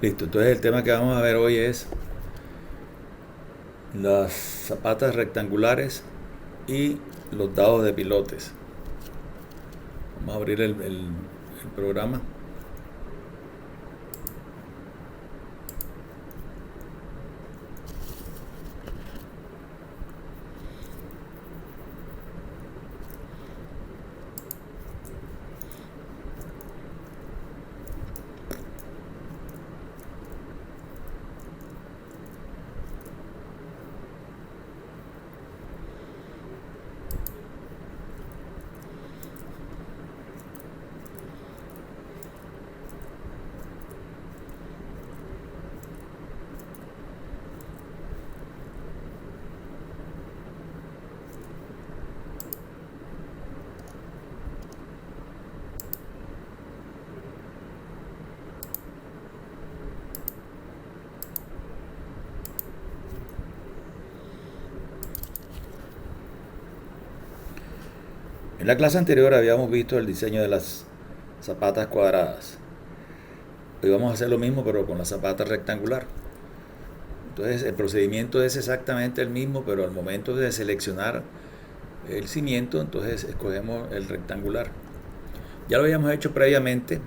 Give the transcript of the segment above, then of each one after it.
Listo, entonces el tema que vamos a ver hoy es las zapatas rectangulares y los dados de pilotes. Vamos a abrir el programa. En la clase anterior habíamos visto el diseño de las zapatas cuadradas. Hoy vamos a hacer lo mismo pero con la zapata rectangular. Entonces el procedimiento es exactamente el mismo, pero al momento de seleccionar el cimiento, entonces escogemos el rectangular. Ya lo habíamos hecho previamente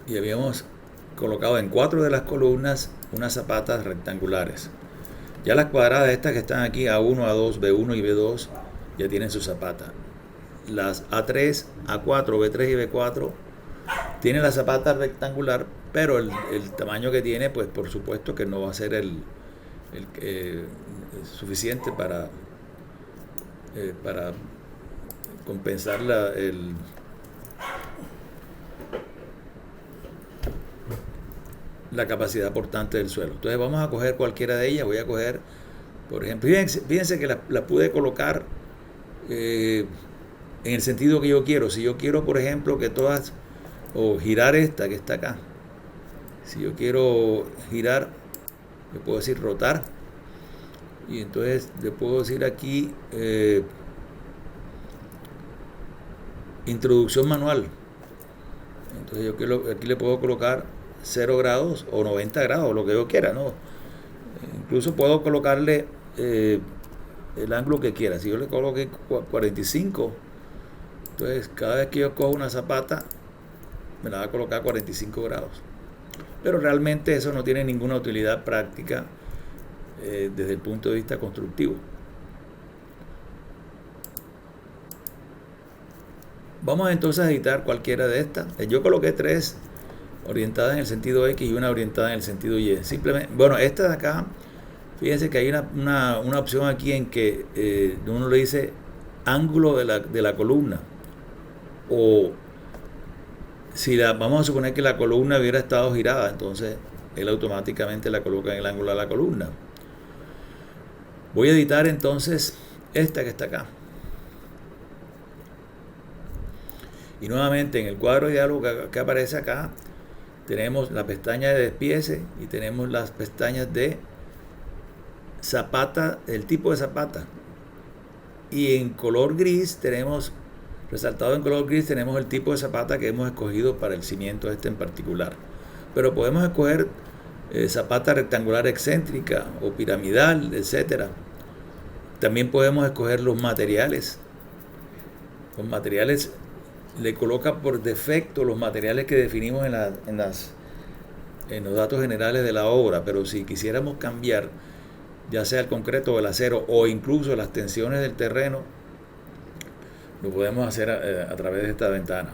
y habíamos colocado en 4 de las columnas unas zapatas rectangulares. Ya las cuadradas estas que están aquí, A1, A2, B1 y B2, ya tienen su zapata. Las A3, A4, B3 y B4 tienen la zapata rectangular, pero el tamaño que tiene, pues por supuesto que no va a ser el suficiente para compensar la capacidad portante del suelo. Entonces vamos a coger cualquiera de ellas. Voy a coger, por ejemplo, fíjense que la pude colocar en el sentido que yo quiero. Si yo quiero, por ejemplo, que todas, o girar esta que está acá. Si yo quiero girar, le puedo decir rotar. Y entonces le puedo decir aquí introducción manual. Entonces aquí le puedo colocar 0 grados o 90 grados, lo que yo quiera, ¿no? Incluso puedo colocarle el ángulo que quiera. Si yo le coloque 45, entonces cada vez que yo cojo una zapata, me la va a colocar a 45 grados. Pero realmente eso no tiene ninguna utilidad práctica desde el punto de vista constructivo. Vamos entonces a editar cualquiera de estas. Yo coloqué 3 orientadas en el sentido X y una orientada en el sentido Y. Simplemente, bueno, esta de acá, fíjense que hay una opción aquí en que uno le dice ángulo de la columna. O si vamos a suponer que la columna hubiera estado girada, entonces él automáticamente la coloca en el ángulo de la columna. Voy a editar entonces esta que está acá. Y nuevamente en el cuadro de diálogo que aparece acá, tenemos la pestaña de despiece y tenemos las pestañas de zapata, el tipo de zapata. Y en color gris tenemos, resaltado en color gris, tenemos el tipo de zapata que hemos escogido para el cimiento este en particular. Pero podemos escoger zapata rectangular excéntrica o piramidal, etcétera. También podemos escoger los materiales. Los materiales le coloca por defecto los materiales que definimos en los datos generales de la obra, pero si quisiéramos cambiar ya sea el concreto o el acero o incluso las tensiones del terreno, lo podemos hacer a través de esta ventana.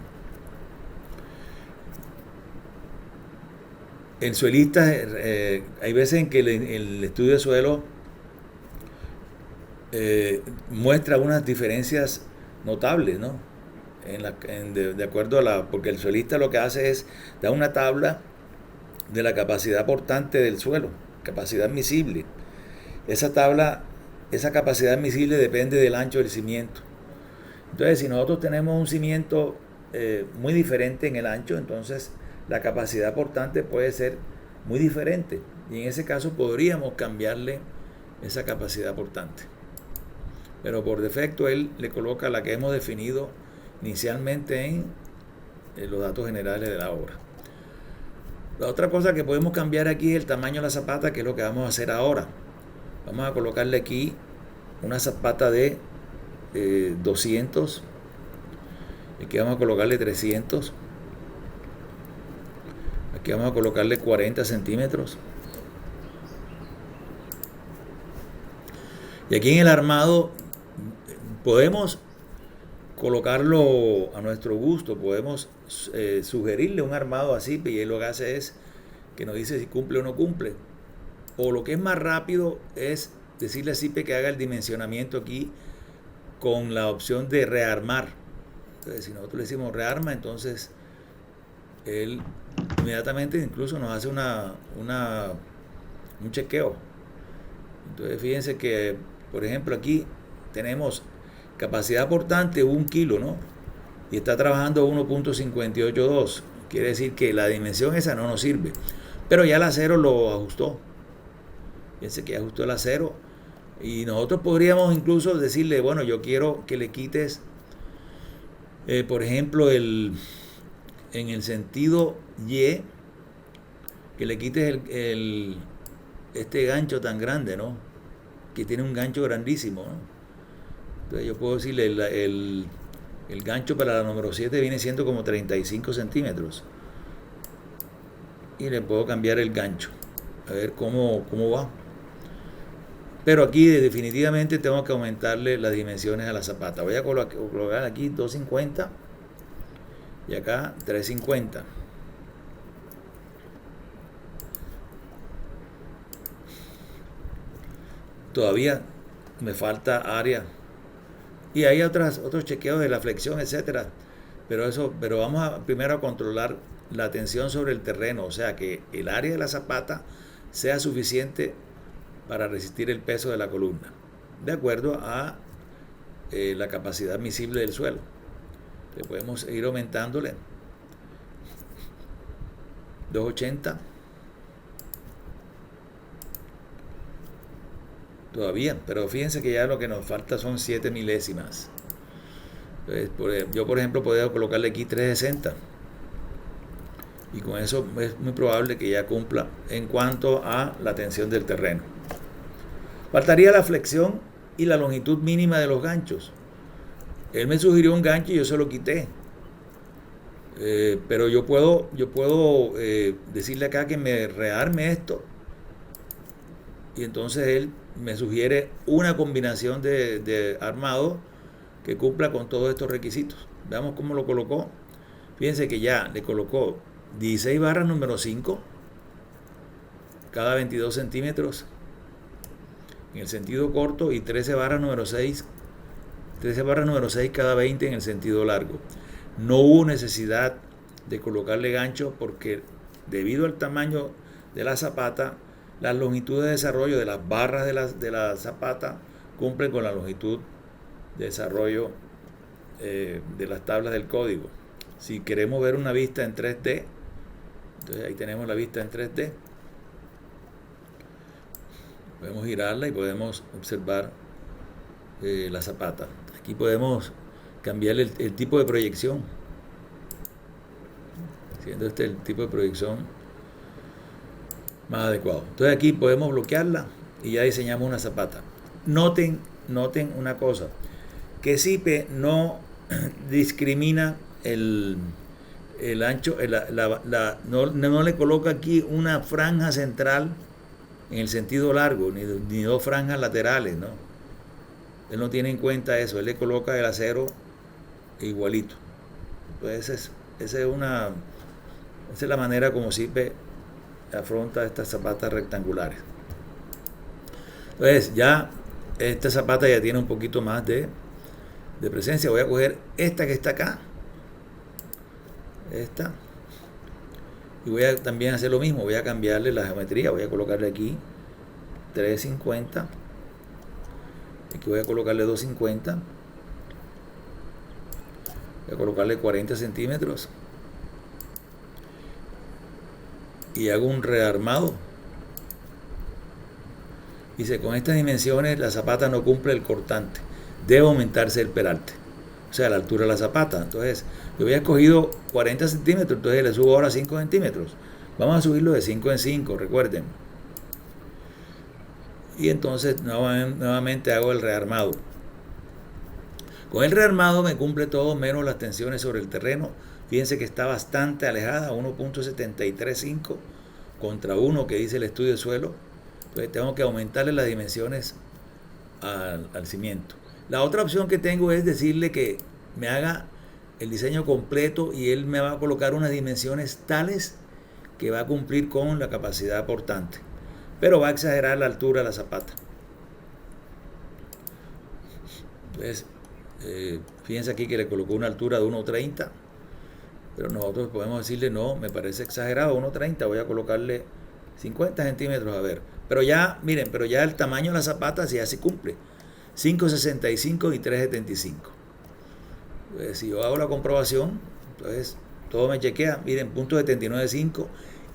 En suelistas hay veces en que el estudio de suelo muestra unas diferencias notables, ¿no? De acuerdo a porque el suelista lo que hace es da una tabla de la capacidad portante del suelo, capacidad admisible. Esa tabla, esa capacidad admisible depende del ancho del cimiento. Entonces, si nosotros tenemos un cimiento muy diferente en el ancho, entonces la capacidad portante puede ser muy diferente. Y en ese caso podríamos cambiarle esa capacidad portante. Pero por defecto él le coloca la que hemos definido inicialmente los datos generales de la obra. La otra cosa que podemos cambiar aquí es el tamaño de la zapata, que es lo que vamos a hacer ahora. Vamos a colocarle aquí una zapata de 200. Aquí vamos a colocarle 300. Aquí vamos a colocarle 40 centímetros. Y aquí en el armado podemos colocarlo a nuestro gusto, podemos sugerirle un armado así, y él lo que hace es que nos dice si cumple o no cumple. O lo que es más rápido es decirle a CIPE que haga el dimensionamiento aquí con la opción de rearmar. Entonces, si nosotros le decimos rearma, entonces él inmediatamente incluso nos hace un chequeo. Entonces fíjense que, por ejemplo, aquí tenemos capacidad portante 1 kilo, ¿no? Y está trabajando 1.582. Quiere decir que la dimensión esa no nos sirve. Pero ya el acero lo ajustó. Fíjense que ajustó el acero. Y nosotros podríamos incluso decirle, bueno, yo quiero que le quites, por ejemplo, en el sentido Y, que le quites este gancho tan grande, ¿no? Que tiene un gancho grandísimo, ¿no? Entonces yo puedo decirle, el gancho para la número 7 viene siendo como 35 centímetros. Y le puedo cambiar el gancho. A ver cómo va. Pero aquí definitivamente tengo que aumentarle las dimensiones a la zapata. Voy a colocar aquí 250 y acá 350. Todavía me falta área. Y hay otros chequeos de la flexión, etcétera. Pero vamos primero a controlar la tensión sobre el terreno, o sea que el área de la zapata sea suficiente para resistir el peso de la columna, de acuerdo a la capacidad admisible del suelo. Le podemos ir aumentándole 280. Todavía, pero fíjense que ya lo que nos falta son 7 milésimas. Entonces, yo por ejemplo podría colocarle aquí 360 y con eso es muy probable que ya cumpla en cuanto a la tensión del terreno. Faltaría la flexión y la longitud mínima de los ganchos. Él me sugirió un gancho y yo se lo quité, pero yo puedo decirle acá que me rearme esto, y entonces él me sugiere una combinación de armado que cumpla con todos estos requisitos. Veamos cómo lo colocó. Fíjense que ya le colocó 16 barras número 5 cada 22 centímetros en el sentido corto y 13 barras número 6 cada 20 en el sentido largo. No hubo necesidad de colocarle gancho porque debido al tamaño de la zapata, las longitudes de desarrollo de las barras de la zapata cumplen con la longitud de desarrollo de las tablas del código. Si queremos ver una vista en 3D, entonces ahí tenemos la vista en 3D. Podemos girarla y podemos observar la zapata. Aquí podemos cambiar el tipo de proyección, siendo este el tipo de proyección más adecuado. Entonces aquí podemos bloquearla y ya diseñamos una zapata. Noten una cosa, que CIPE no discrimina el ancho, no le coloca aquí una franja central en el sentido largo, ni dos franjas laterales, ¿no? Él no tiene en cuenta eso, él le coloca el acero igualito. Entonces esa es la manera como CIPE afronta estas zapatas rectangulares. Entonces ya esta zapata ya tiene un poquito más de presencia. Voy a coger esta que está acá, esta, y voy a también hacer lo mismo. Voy a cambiarle la geometría, voy a colocarle aquí 350, aquí voy a colocarle 250, voy a colocarle 40 centímetros y hago un rearmado. Dice, con estas dimensiones la zapata no cumple el cortante, debe aumentarse el peralte. o sea, la altura de la zapata. Entonces, yo había escogido 40 centímetros, entonces le subo ahora 5 centímetros. Vamos a subirlo de 5 en 5, recuerden. Y entonces nuevamente hago el rearmado. Con el rearmado me cumple todo menos las tensiones sobre el terreno. Fíjense que está bastante alejada, 1.735 contra 1 que dice el estudio de suelo. Entonces tengo que aumentarle las dimensiones al cimiento. La otra opción que tengo es decirle que me haga el diseño completo y él me va a colocar unas dimensiones tales que va a cumplir con la capacidad portante, pero va a exagerar la altura de la zapata. Entonces, fíjense aquí que le colocó una altura de 1.30, pero nosotros podemos decirle no, me parece exagerado 1.30, voy a colocarle 50 centímetros a ver. Pero ya, miren, pero ya el tamaño de la zapata ya se cumple. 5.65 y 3.75. Pues si yo hago la comprobación, entonces todo me chequea. Miren, punto 79.5.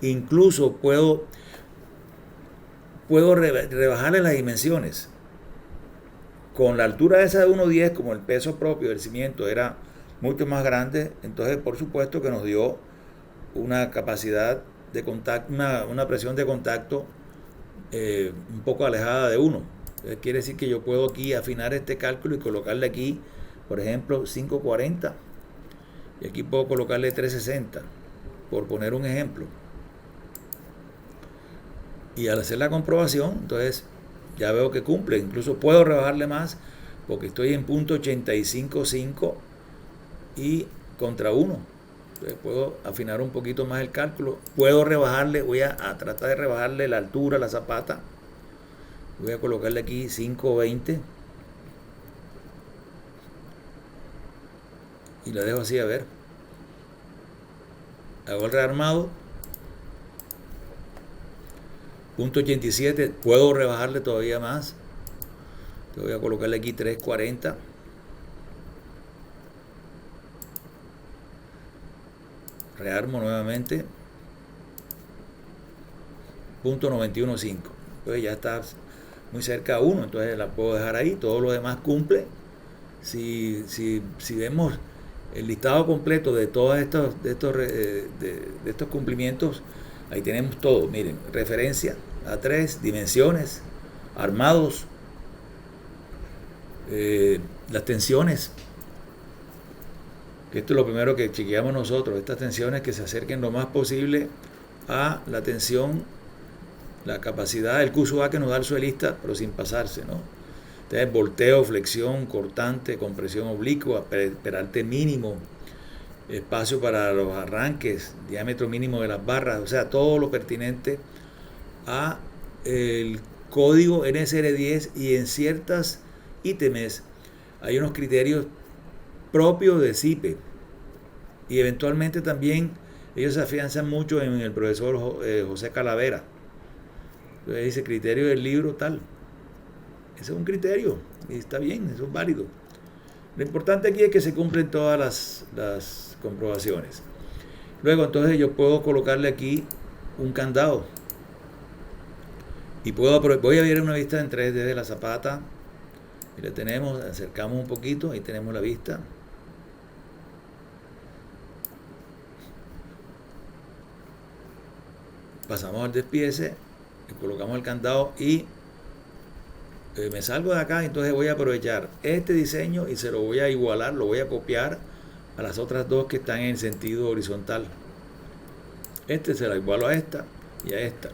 Incluso puedo rebajarle las dimensiones. Con la altura esa de 1.10, como el peso propio del cimiento era mucho más grande, entonces por supuesto que nos dio una capacidad de contacto, una presión de contacto un poco alejada de 1. Quiere decir que yo puedo aquí afinar este cálculo y colocarle aquí, por ejemplo, 5.40 y aquí puedo colocarle 3.60, por poner un ejemplo. Y al hacer la comprobación, entonces ya veo que cumple. Incluso puedo rebajarle más porque estoy en punto 85.5 y contra 1. Entonces puedo afinar un poquito más el cálculo. Puedo rebajarle, voy a tratar de rebajarle la altura a la zapata. Voy a colocarle aquí 5.20 y la dejo así, a ver. Hago el rearmado. Punto 87, puedo rebajarle todavía más. Te voy a colocarle aquí 3.40. Rearmo nuevamente. Punto 91.5. Entonces ya está muy cerca a 1, entonces la puedo dejar ahí. Todo lo demás cumple. Si vemos el listado completo de todos estos cumplimientos, ahí tenemos todo. Miren, referencia A3, dimensiones, armados, las tensiones. Esto es lo primero que chequeamos nosotros, estas tensiones que se acerquen lo más posible a la tensión, la capacidad del QSUA que nos da el suelista, pero sin pasarse, ¿no? Entonces, volteo, flexión, cortante, compresión oblicua, peralte mínimo, espacio para los arranques, diámetro mínimo de las barras, o sea, todo lo pertinente a el código NSR10, y en ciertas ítems hay unos criterios propios de CIPE, y eventualmente también ellos se afianzan mucho en el profesor José Calavera. Entonces dice criterio del libro tal. Ese es un criterio y está bien, eso es válido. Lo importante aquí es que se cumplen todas las comprobaciones. Luego entonces yo puedo colocarle aquí un candado y voy a ver una vista en 3D de la zapata. Y la tenemos, acercamos un poquito, ahí tenemos la vista. Pasamos al despiece, colocamos el candado y me salgo de acá. Entonces voy a aprovechar este diseño y se lo voy a igualar, lo voy a copiar a las otras dos que están en sentido horizontal. Este se la igualo a esta y a esta,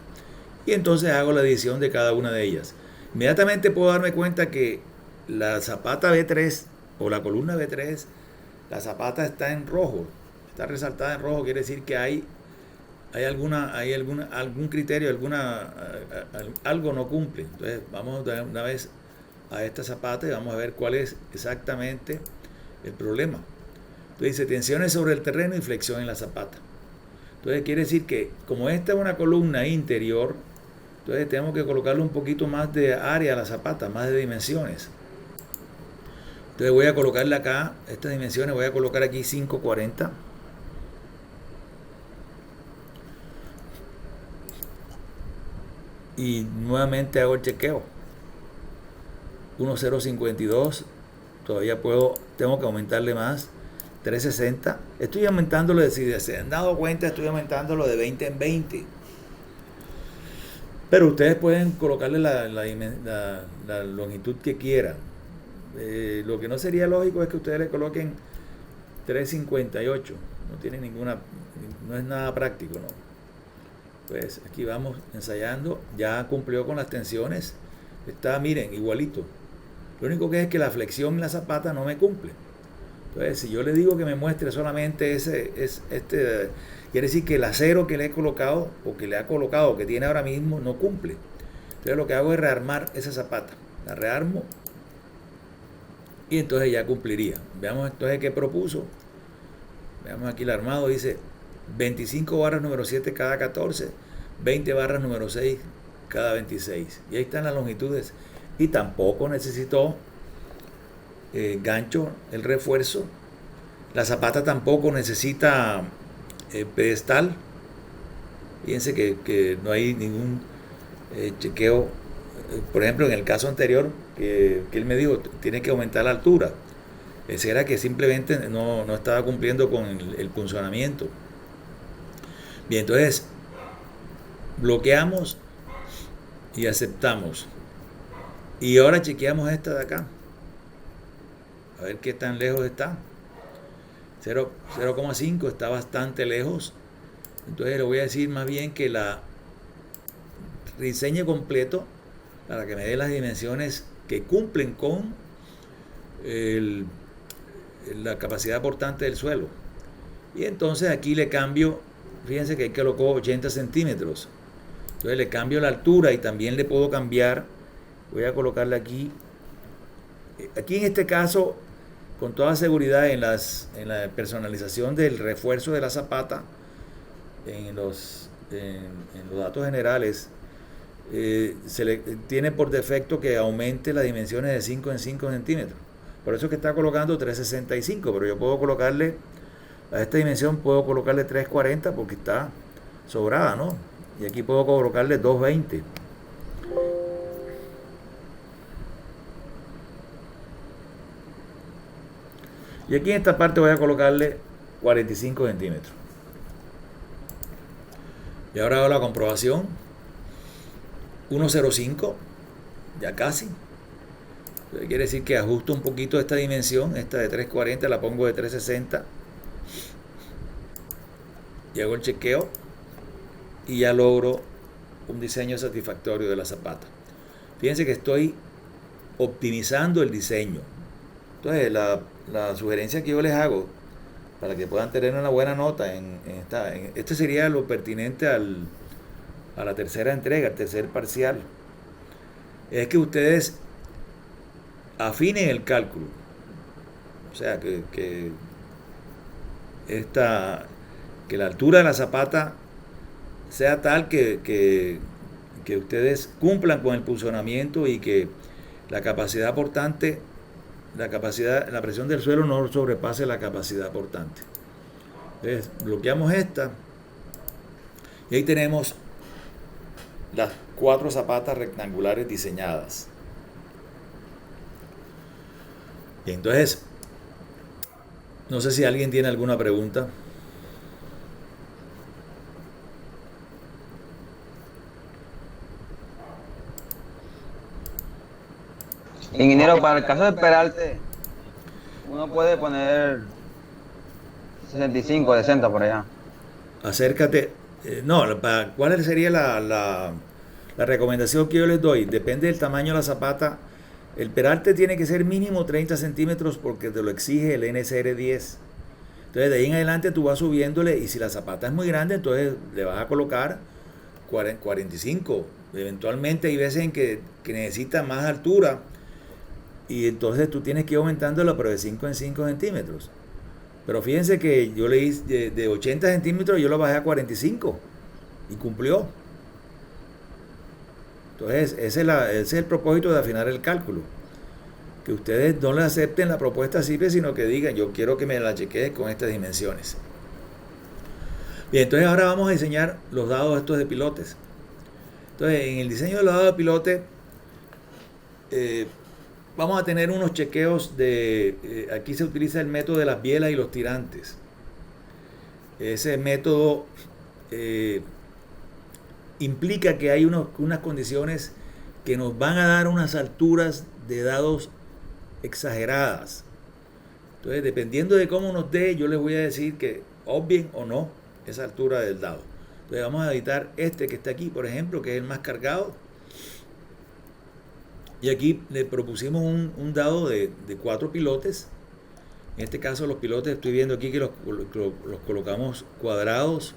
y entonces hago la edición de cada una de ellas. Inmediatamente puedo darme cuenta que la zapata B3 o la columna B3, la zapata está en rojo, está resaltada en rojo. Quiere decir que hay algún criterio, algo no cumple. Entonces vamos una vez a esta zapata y vamos a ver cuál es exactamente el problema. Entonces dice tensiones sobre el terreno y flexión en la zapata. Entonces quiere decir que como esta es una columna interior, entonces tenemos que colocarle un poquito más de área a la zapata, más de dimensiones. Entonces voy a colocarle acá estas dimensiones, voy a colocar aquí 5.40. Y nuevamente hago el chequeo. 1.052, todavía tengo que aumentarle más, 360. Estoy aumentándolo, si se han dado cuenta, estoy aumentándolo de 20 en 20. Pero ustedes pueden colocarle la longitud que quieran. Lo que no sería lógico es que ustedes le coloquen 358. No es nada práctico, ¿no? Pues aquí vamos ensayando, ya cumplió con las tensiones, está, miren, igualito. Lo único que es que la flexión en la zapata no me cumple. Entonces, si yo le digo que me muestre solamente quiere decir que el acero que le he colocado, o que le ha colocado, que tiene ahora mismo, no cumple. Entonces lo que hago es rearmar esa zapata. La rearmo y entonces ya cumpliría. Veamos entonces qué propuso. Veamos aquí el armado, dice 25 barras número 7 cada 14, 20 barras número 6 cada 26. Y ahí están las longitudes. Y tampoco necesitó gancho, el refuerzo. La zapata tampoco necesita pedestal. Fíjense que no hay ningún chequeo. Por ejemplo, en el caso anterior que él me dijo, tiene que aumentar la altura. Ese era que simplemente no estaba cumpliendo con el funcionamiento. Bien, entonces bloqueamos y aceptamos. Y ahora chequeamos esta de acá. A ver qué tan lejos está. 0,5 está bastante lejos. Entonces le voy a decir más bien que la diseñe completo para que me dé las dimensiones que cumplen con la capacidad portante del suelo. Y entonces aquí le cambio, fíjense que ahí colocó 80 centímetros. Entonces le cambio la altura y también le puedo cambiar, voy a colocarle aquí en este caso, con toda seguridad, en la personalización del refuerzo de la zapata, en los datos generales, se le tiene por defecto que aumente las dimensiones de 5 en 5 centímetros. Por eso es que está colocando 365, pero yo puedo colocarle, a esta dimensión puedo colocarle 340 porque está sobrada, ¿no? Y aquí puedo colocarle 220. Y aquí en esta parte voy a colocarle 45 centímetros. Y ahora hago la comprobación. 105, ya casi. Entonces quiere decir que ajusto un poquito esta dimensión, esta de 340 la pongo de 360. Y hago el chequeo y ya logro un diseño satisfactorio de la zapata. Fíjense que estoy optimizando el diseño. Entonces la sugerencia que yo les hago para que puedan tener una buena nota este sería lo pertinente a la tercera entrega, al tercer parcial, es que ustedes afinen el cálculo. O sea, que la altura de la zapata sea tal que ustedes cumplan con el funcionamiento y que la capacidad portante, la presión del suelo no sobrepase la capacidad portante. Entonces, bloqueamos esta y ahí tenemos las 4 zapatas rectangulares diseñadas. Y entonces, no sé si alguien tiene alguna pregunta. Ingeniero, para el caso de Peralte, uno puede poner 65, 60 por allá. Acércate. ¿Cuál sería la recomendación que yo les doy? Depende del tamaño de la zapata. El peralte tiene que ser mínimo 30 centímetros porque te lo exige el NSR 10. Entonces de ahí en adelante tú vas subiéndole y si la zapata es muy grande, entonces le vas a colocar 45. Eventualmente hay veces en que necesita más altura y entonces tú tienes que ir aumentándolo, pero de 5 en 5 centímetros. Pero fíjense que yo le hice de 80 centímetros, yo lo bajé a 45 y cumplió. Entonces ese es el propósito de afinar el cálculo. Que ustedes no le acepten la propuesta simple, sino que digan, yo quiero que me la chequee con estas dimensiones. Bien, entonces ahora vamos a diseñar los dados estos de pilotes. Entonces en el diseño de los dados de pilote, vamos a tener unos chequeos aquí se utiliza el método de las bielas y los tirantes. Ese método implica que hay unas condiciones que nos van a dar unas alturas de dados exageradas. Entonces, dependiendo de cómo nos dé, yo les voy a decir que obvien o no esa altura del dado. Entonces, vamos a editar este que está aquí, por ejemplo, que es el más cargado. Y aquí le propusimos un dado de 4 pilotes. En este caso, los pilotes, estoy viendo aquí que los colocamos cuadrados,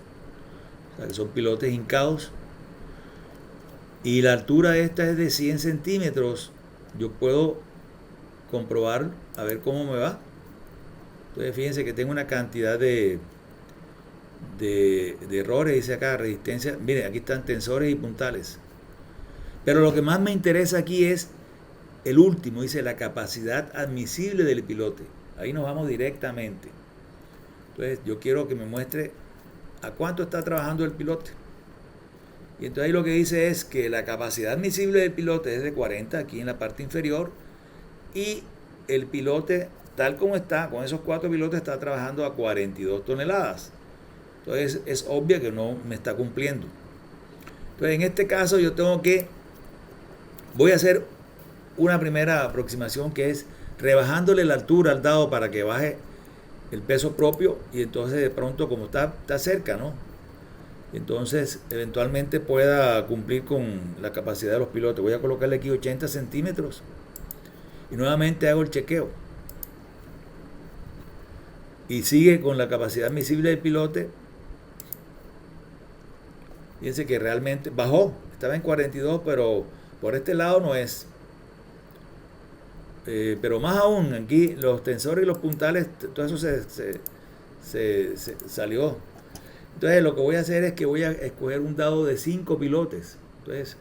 o sea que son pilotes hincados. Y la altura esta es de 100 centímetros. Yo puedo comprobar a ver cómo me va. Entonces fíjense que tengo una cantidad de errores, dice acá, resistencia. Miren, aquí están tensores y puntales. Pero lo que más me interesa aquí es el último, dice la capacidad admisible del pilote. Ahí nos vamos directamente. Entonces yo quiero que me muestre a cuánto está trabajando el pilote. Y entonces ahí lo que dice es que la capacidad admisible del pilote es de 40 aquí en la parte inferior, y el pilote tal como está, con esos 4 pilotes, está trabajando a 42 toneladas. Entonces es obvio que no me está cumpliendo. Entonces en este caso yo voy a hacer una primera aproximación, que es rebajándole la altura al dado para que baje el peso propio, y entonces de pronto, como está cerca, ¿no? Entonces eventualmente pueda cumplir con la capacidad de los pilotos. Voy a colocarle aquí 80 centímetros y nuevamente hago el chequeo y sigue con la capacidad admisible del pilote. Fíjense que realmente bajó, estaba en 42, pero por este lado no es. Pero más aún, aquí los tensores y los puntales, todo eso se salió. Entonces lo que voy a hacer es que voy a escoger un dado de 5 pilotes. Entonces,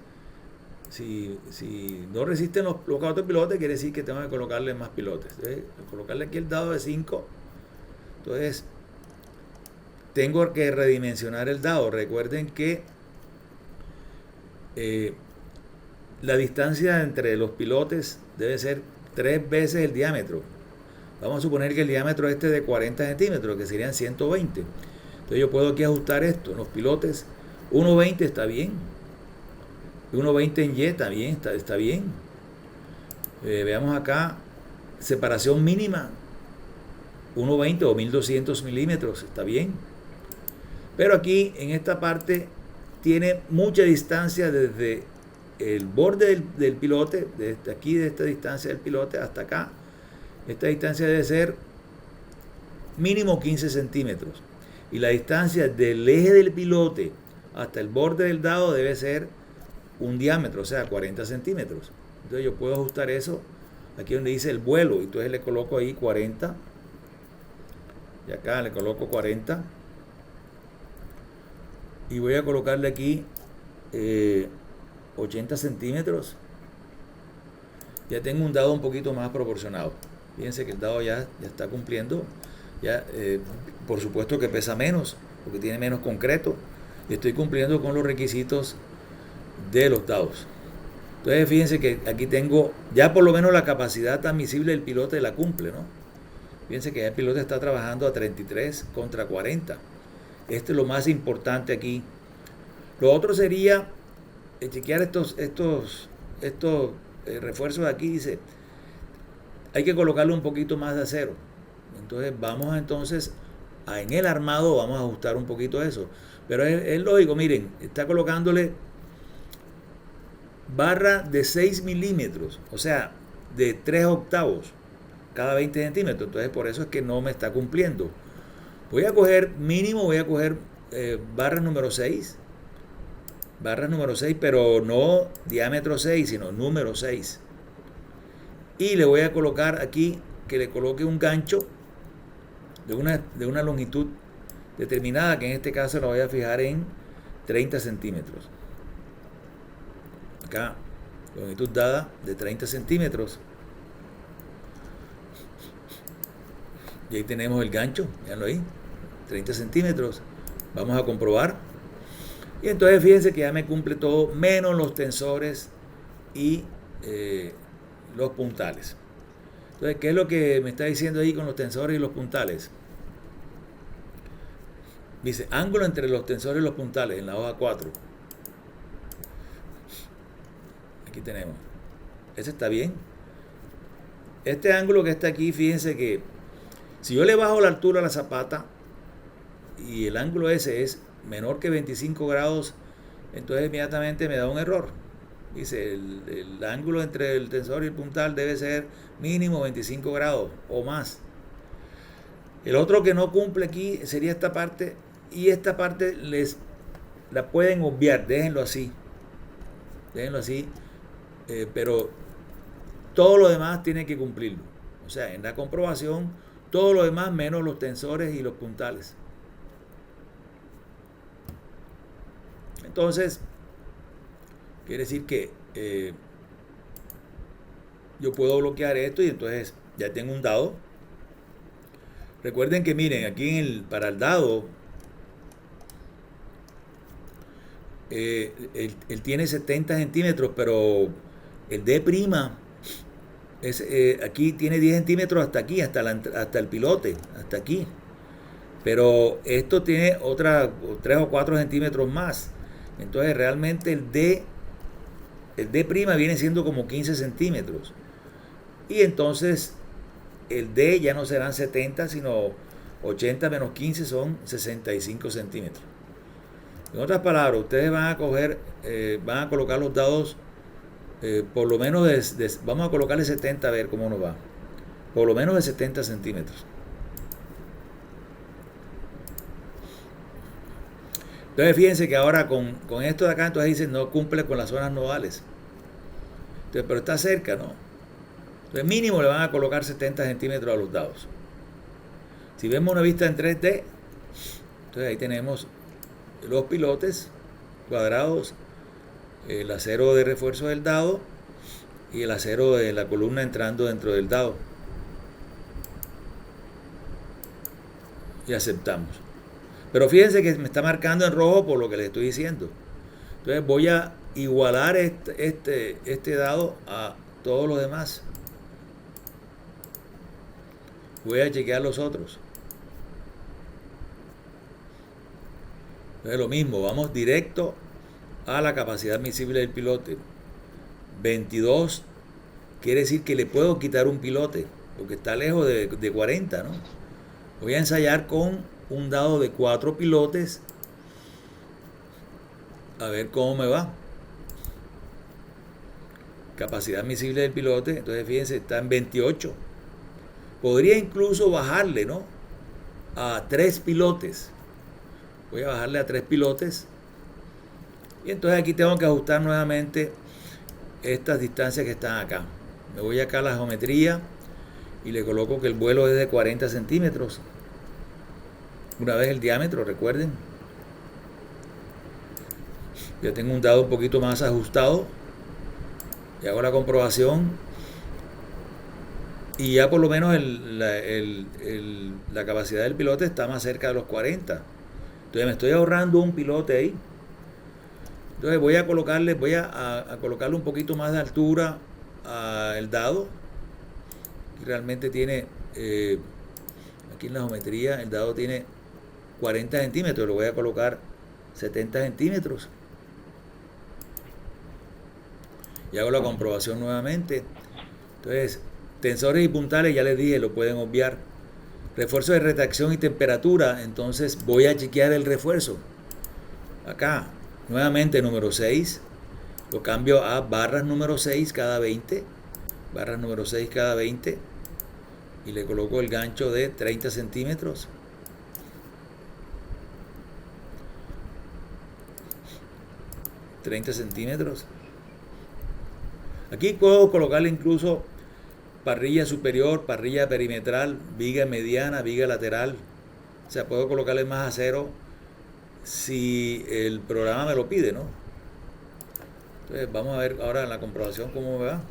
si no resisten los 4 pilotes, quiere decir que tengo que colocarle más pilotes. Entonces, colocarle aquí el dado de 5. Entonces, tengo que redimensionar el dado. Recuerden que la distancia entre los pilotes debe ser 3 veces el diámetro. Vamos a suponer que el diámetro este es de 40 centímetros, que serían 120. Entonces yo puedo aquí ajustar esto. Los pilotes, 1.20 está bien. 1.20 en Y está bien, está bien. Veamos acá, separación mínima, 1.20 o 1200 milímetros, está bien. Pero aquí en esta parte tiene mucha distancia desde el borde del pilote, desde aquí, de esta distancia del pilote hasta acá. Esta distancia debe ser mínimo 15 centímetros. Y la distancia del eje del pilote hasta el borde del dado debe ser un diámetro, o sea, 40 centímetros. Entonces yo puedo ajustar eso aquí donde dice el vuelo. Entonces le coloco ahí 40. Y acá le coloco 40. Y voy a colocarle aquí 80 centímetros. Ya tengo un dado un poquito más proporcionado. Fíjense que el dado ya está cumpliendo. Ya, por supuesto que pesa menos, porque tiene menos concreto. Y estoy cumpliendo con los requisitos de los dados. Entonces fíjense que aquí tengo ya por lo menos la capacidad admisible del pilote la cumple, ¿no? Fíjense que el piloto está trabajando a 33 contra 40. Esto es lo más importante aquí. Lo otro sería chequear estos refuerzos de aquí. Dice, hay que colocarle un poquito más de acero. Entonces vamos en el armado vamos a ajustar un poquito eso. Pero es lógico, miren, está colocándole barra de 6 milímetros, o sea, de 3 octavos cada 20 centímetros. Entonces por eso es que no me está cumpliendo. Voy a coger barras número 6. Barras número 6, pero no diámetro 6, sino número 6. Y le voy a colocar aquí, que le coloque un gancho de una longitud determinada, que en este caso lo voy a fijar en 30 centímetros. Acá, longitud dada de 30 centímetros. Y ahí tenemos el gancho, véanlo ahí, 30 centímetros. Vamos a comprobar. Y entonces fíjense que ya me cumple todo, menos los tensores y los puntales. Entonces, ¿qué es lo que me está diciendo ahí con los tensores y los puntales? Dice, ángulo entre los tensores y los puntales, en la hoja 4. Aquí tenemos. Ese está bien. Este ángulo que está aquí, fíjense que si yo le bajo la altura a la zapata y el ángulo ese es menor que 25 grados, entonces inmediatamente me da un error. Dice, el ángulo entre el tensor y el puntal debe ser mínimo 25 grados o más. El otro que no cumple aquí sería esta parte, y esta parte la pueden obviar, déjenlo así, pero todo lo demás tiene que cumplirlo. O sea, en la comprobación, todo lo demás menos los tensores y los puntales. Entonces, quiere decir que yo puedo bloquear esto y entonces ya tengo un dado. Recuerden que miren, aquí para el dado, él tiene 70 centímetros, pero el D' aquí tiene 10 centímetros hasta aquí, hasta el pilote, hasta aquí. Pero esto tiene 3 o 4 centímetros más. Entonces realmente el D' viene siendo como 15 centímetros. Y entonces el D ya no serán 70, sino 80 menos 15 son 65 centímetros. En otras palabras, ustedes van a colocar los dados por lo menos vamos a colocarle 70 a ver cómo nos va. Por lo menos de 70 centímetros. Entonces fíjense que ahora con esto de acá, entonces dicen no cumple con las zonas nodales. Entonces, pero está cerca, ¿no? Entonces mínimo le van a colocar 70 centímetros a los dados. Si vemos una vista en 3D, entonces ahí tenemos los pilotes cuadrados, el acero de refuerzo del dado y el acero de la columna entrando dentro del dado. Y aceptamos. Pero fíjense que me está marcando en rojo por lo que les estoy diciendo. Entonces voy a igualar este dado a todos los demás. Voy a chequear los otros. Entonces lo mismo, vamos directo a la capacidad admisible del pilote. 22 quiere decir que le puedo quitar un pilote, porque está lejos de 40, ¿no? Voy a ensayar con un dado de 4 pilotes, a ver cómo me va. Capacidad admisible del pilote, entonces fíjense, está en 28. Podría incluso bajarle, ¿no?, a 3 pilotes. Voy a bajarle a 3 pilotes. Y entonces aquí tengo que ajustar nuevamente estas distancias que están acá. Me voy acá a la geometría y le coloco que el vuelo es de 40 centímetros. Una vez el diámetro, recuerden. Ya tengo un dado un poquito más ajustado. Y hago la comprobación. Y ya por lo menos la capacidad del pilote está más cerca de los 40. Entonces me estoy ahorrando un pilote ahí. Entonces voy a colocarle un poquito más de altura al dado. Y realmente tiene, aquí en la geometría, el dado tiene 40 centímetros. Lo voy a colocar 70 centímetros. Y hago la comprobación nuevamente. Entonces, tensores y puntales, ya les dije, lo pueden obviar. Refuerzo de retracción y temperatura, entonces voy a chequear el refuerzo. Acá, nuevamente número 6, lo cambio a barras número 6 cada 20. Barras número 6 cada 20. Y le coloco el gancho de 30 centímetros. Aquí puedo colocarle incluso parrilla superior, parrilla perimetral, viga mediana, viga lateral. O sea, puedo colocarle más acero si el programa me lo pide, ¿no? Entonces vamos a ver ahora en la comprobación cómo me va.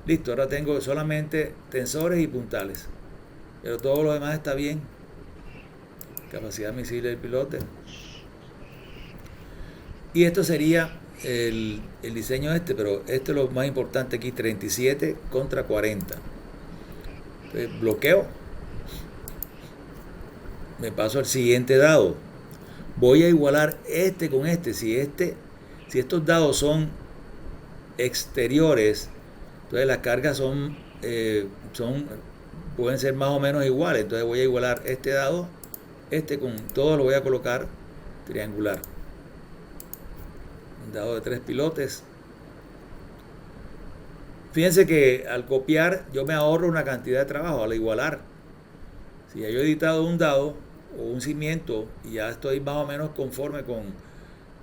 Listo, ahora tengo solamente tensores y puntales, pero todo lo demás está bien. Capacidad admisible del pilote. Y esto sería el diseño pero este es lo más importante aquí, 37 contra 40. Entonces, bloqueo. Me paso al siguiente dado. Voy a igualar este con este. Si estos dados son exteriores, entonces las cargas pueden ser más o menos iguales. Entonces voy a igualar este dado, con todo lo voy a colocar triangular. Un dado de 3 pilotes. Fíjense que al copiar yo me ahorro una cantidad de trabajo al igualar. Si ya yo he editado un dado o un cimiento y ya estoy más o menos conforme con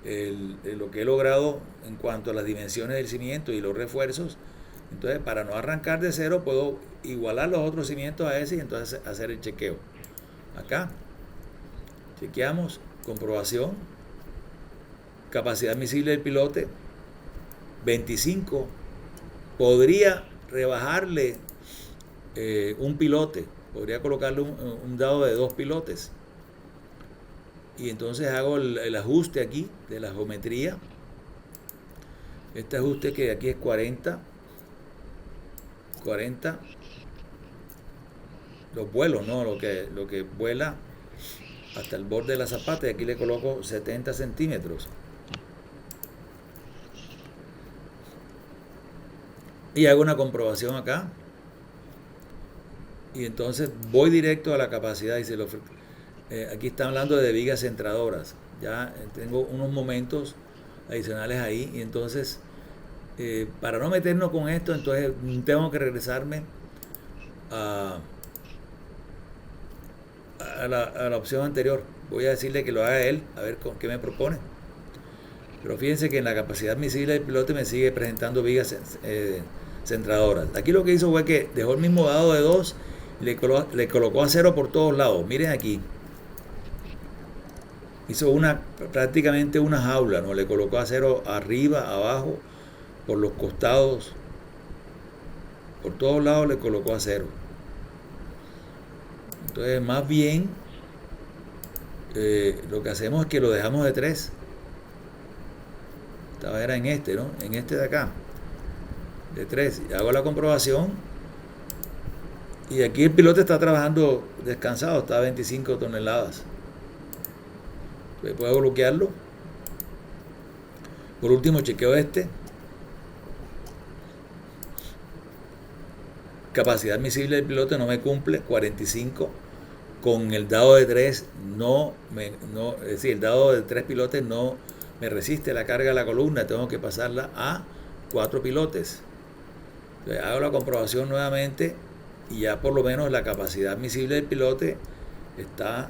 lo que he logrado en cuanto a las dimensiones del cimiento y los refuerzos, entonces para no arrancar de cero puedo igualar los otros cimientos a ese y entonces hacer el chequeo. Acá chequeamos, comprobación, capacidad admisible del pilote 25. Podría rebajarle un pilote, podría colocarle un dado de 2 pilotes y entonces hago el ajuste aquí de la geometría. Este ajuste que aquí es 40 los vuelos, ¿no? Lo que vuela hasta el borde de la zapata, y aquí le coloco 70 centímetros y hago una comprobación acá y entonces voy directo a la capacidad y aquí está hablando de vigas centradoras. Ya tengo unos momentos adicionales ahí y entonces para no meternos con esto, entonces tengo que regresarme a la opción anterior. Voy a decirle que lo haga él, a ver con qué me propone. Pero fíjense que en la capacidad admisible del pilote me sigue presentando vigas centradoras. Aquí lo que hizo fue que dejó el mismo dado de 2 y le colocó acero por todos lados. Miren aquí. Hizo prácticamente una jaula, ¿no? Le colocó acero arriba, abajo, por los costados, por todos lados le colocó acero. Entonces, más bien, lo que hacemos es que lo dejamos de 3. Esta era en este, ¿no? En este de acá, de 3. Hago la comprobación y aquí el piloto está trabajando descansado, está a 25 toneladas. Entonces puedo bloquearlo. Por último chequeo capacidad admisible del piloto no me cumple, 45. Con el dado de 3 es decir, el dado de 3 pilotes no me resiste la carga de la columna, tengo que pasarla a 4 pilotes. Entonces hago la comprobación nuevamente y ya por lo menos la capacidad admisible del pilote está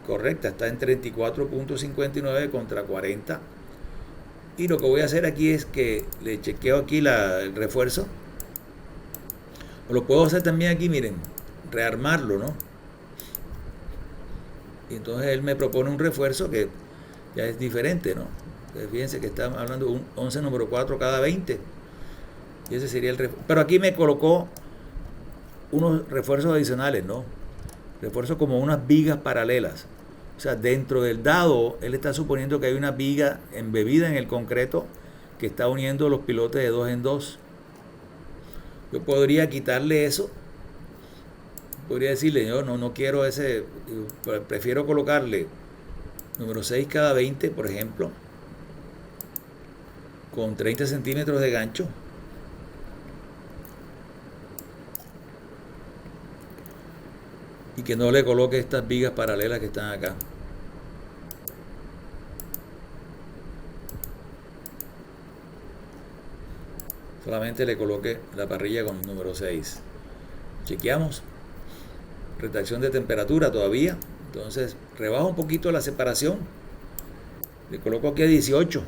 correcta, está en 34.59 contra 40. Y lo que voy a hacer aquí es que le chequeo aquí el refuerzo. O lo puedo hacer también aquí, miren, rearmarlo, ¿no? Y entonces él me propone un refuerzo que ya es diferente, ¿no? Entonces fíjense que está hablando de un 11 número 4 cada 20. Y ese sería el refuerzo. Pero aquí me colocó unos refuerzos adicionales, ¿no? Refuerzos como unas vigas paralelas. O sea, dentro del dado, él está suponiendo que hay una viga embebida en el concreto que está uniendo los pilotes de 2 en 2. Yo podría quitarle eso. Podría decirle, yo no quiero ese, prefiero colocarle número 6 cada 20, por ejemplo, con 30 centímetros de gancho. Y que no le coloque estas vigas paralelas que están acá. Solamente le coloque la parrilla con el número 6. Chequeamos. Retracción de temperatura todavía. Entonces rebajo un poquito la separación. Le coloco aquí a 18.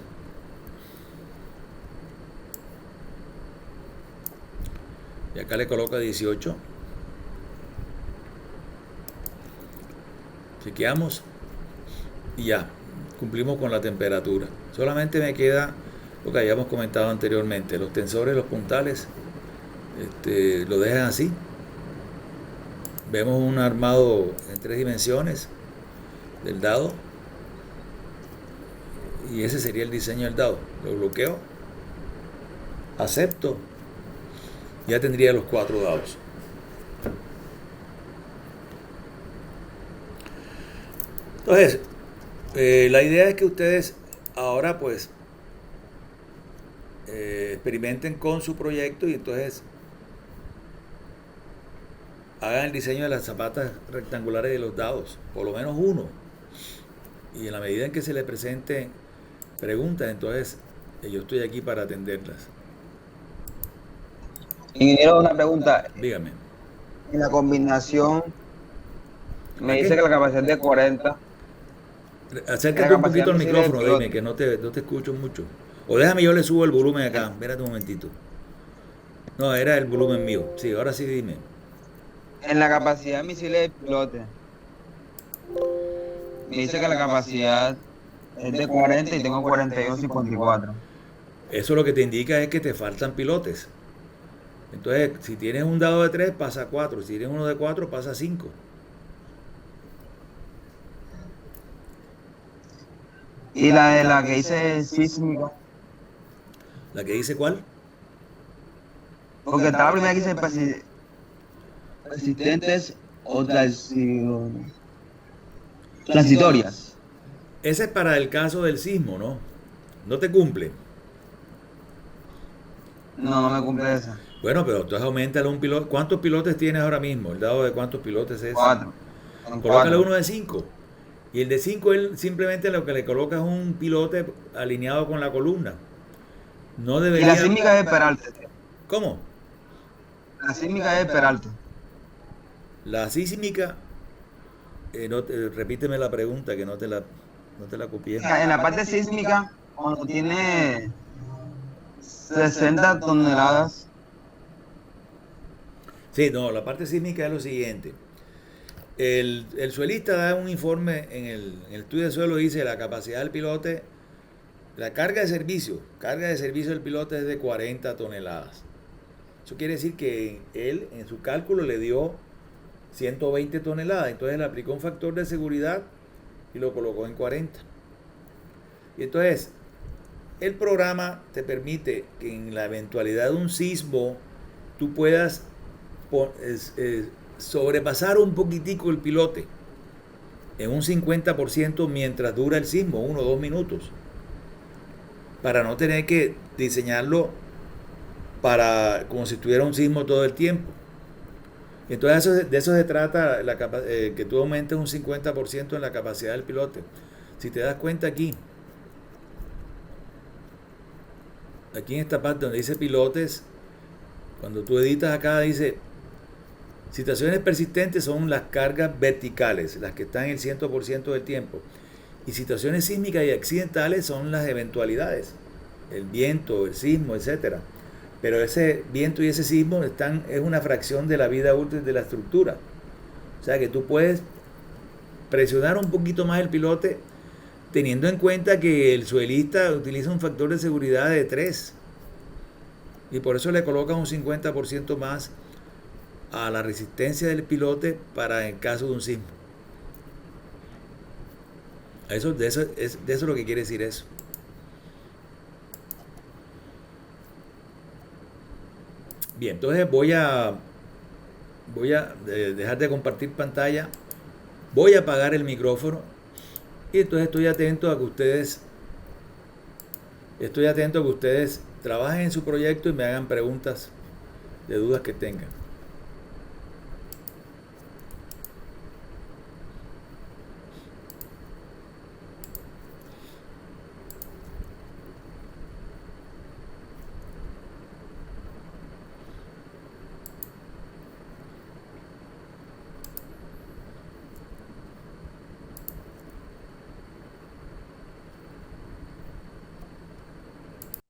Y acá le coloco a 18. Chequeamos y ya cumplimos con la temperatura. Solamente me queda lo que habíamos comentado anteriormente, los tensores, los puntales, lo dejan así. Vemos un armado en 3 dimensiones del dado Y ese sería el diseño del dado. Lo bloqueo, acepto, ya tendría los 4 dados. Entonces, la idea es que ustedes ahora pues experimenten con su proyecto y entonces hagan el diseño de las zapatas rectangulares de los dados, por lo menos uno. Y en la medida en que se les presenten preguntas, entonces yo estoy aquí para atenderlas. Ingeniero, una pregunta. Dígame. En la combinación me ¿A qué? dice que la capacidad es de 40. Acércate La un poquito al capacidad misiles micrófono, del dime, piloto. que no te escucho mucho. O déjame, yo le subo el volumen acá. Espérate un momentito. No, era el volumen mío. Sí, ahora sí dime. En la capacidad de misiles del piloto me dice que la capacidad es de 40 y tengo 42,54. Eso lo que te indica es que te faltan pilotes. Entonces, si tienes un dado de 3, pasa a 4. Si tienes uno de 4, pasa a 5. Y la de la que dice sísmica, ¿La que dice cuál? porque está la primera que dice persistentes o transitorias. Ese es para el caso del sismo, ¿no? No te cumple. No, no me cumple esa. Bueno, pero entonces aumentale un piloto. ¿Cuántos pilotes tienes ahora mismo? El dado de cuántos pilotes es. 4. Colócale uno de 5. Y el de 5 él simplemente lo que le coloca es un pilote alineado con la columna. No Y debería. la sísmica es de Peralta. ¿Cómo? La sísmica es de Peralta. La sísmica. Repíteme la pregunta que no te la copié. En la parte sísmica, cuando tiene 60 toneladas, Sí, no, la parte sísmica es lo siguiente. El suelista da un informe en el estudio de suelo, dice la capacidad del pilote, la carga de servicio del pilote es de 40 toneladas. Eso quiere decir que él en su cálculo le dio 120 toneladas, entonces le aplicó un factor de seguridad y lo colocó en 40. Y entonces el programa te permite que en la eventualidad de un sismo tú puedas sobrepasar un poquitico el pilote en un 50% mientras dura el sismo, 1 o 2 minutos, para no tener que diseñarlo para como si estuviera un sismo todo el tiempo. Entonces de eso se trata, que tú aumentes un 50% en la capacidad del pilote. Si te das cuenta aquí en esta parte donde dice pilotes, cuando tú editas acá dice situaciones persistentes son las cargas verticales, las que están el 100% del tiempo. Y situaciones sísmicas y accidentales son las eventualidades, el viento, el sismo, etc. Pero ese viento y ese sismo es una fracción de la vida útil de la estructura. O sea que tú puedes presionar un poquito más el pilote teniendo en cuenta que el suelista utiliza un factor de seguridad de 3. Y por eso le colocan un 50% más a la resistencia del pilote para el caso de un sismo. De eso es lo que quiere decir eso. Bien, entonces voy a dejar de compartir pantalla, voy a apagar el micrófono y entonces estoy atento a que ustedes trabajen en su proyecto y me hagan preguntas de dudas que tengan.